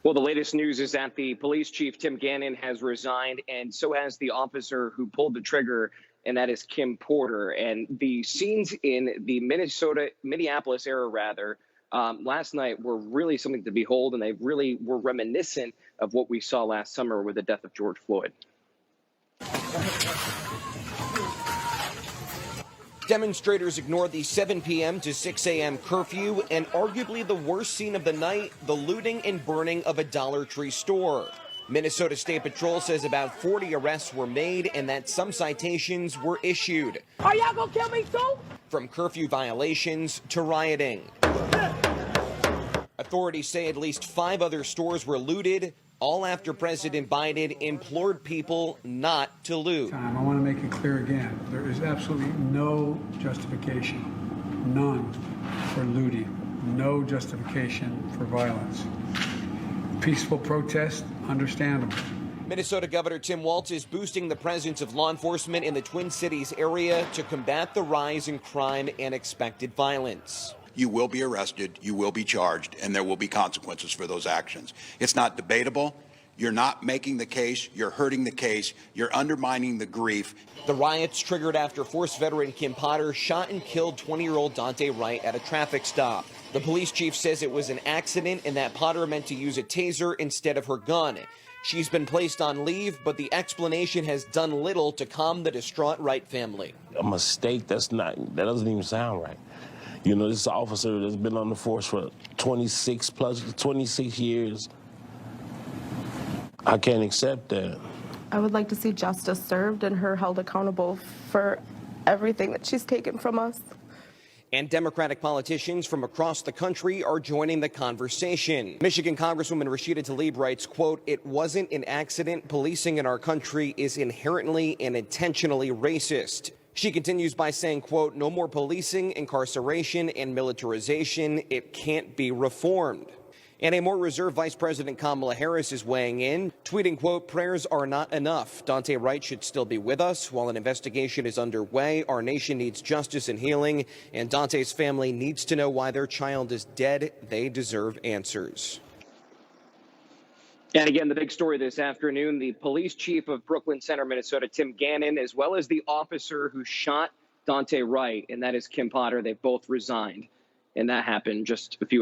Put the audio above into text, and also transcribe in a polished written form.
Well, the latest news is that the police chief, Tim Gannon, has resigned, and so has the officer who pulled the trigger, and that is Kim Porter. And the scenes in the Minneapolis area, last night were really something to behold, and they really were reminiscent of what we saw last summer with the death of George Floyd. Demonstrators ignored the 7 p.m. to 6 a.m. curfew, and arguably the worst scene of the night, the looting and burning of a Dollar Tree store. Minnesota State Patrol says about 40 arrests were made and that some citations were issued. Are y'all gonna kill me too? From curfew violations to rioting. Authorities say at least 5 other stores were looted, all after President Biden implored people not to loot. I want to make it clear again, there is absolutely no justification, none, for looting, no justification for violence. Peaceful protest, understandable. Minnesota Governor Tim Walz is boosting the presence of law enforcement in the Twin Cities area to combat the rise in crime and expected violence. You will be arrested, you will be charged, and there will be consequences for those actions. It's not debatable. You're not making the case, you're hurting the case, you're undermining the grief. The riots triggered after Force veteran Kim Potter shot and killed 20-year-old Daunte Wright at a traffic stop. The police chief says it was an accident and that Potter meant to use a taser instead of her gun. She's been placed on leave, but the explanation has done little to calm the distraught Wright family. A mistake, that doesn't even sound right. You know, this officer that's been on the force for 26 years. I can't accept that. I would like to see justice served and her held accountable for everything that she's taken from us. And Democratic politicians from across the country are joining the conversation. Michigan Congresswoman Rashida Tlaib writes, quote, "It wasn't an accident. Policing in our country is inherently and intentionally racist." She continues by saying, quote, "No more policing, incarceration, and militarization. It can't be reformed." And a more reserved Vice President Kamala Harris is weighing in, tweeting, quote, "Prayers are not enough. Daunte Wright should still be with us. While an investigation is underway, our nation needs justice and healing, and Daunte's family needs to know why their child is dead. They deserve answers." And again, the big story this afternoon, the police chief of Brooklyn Center, Minnesota, Tim Gannon, as well as the officer who shot Daunte Wright, and that is Kim Potter, they've both resigned. And that happened just a few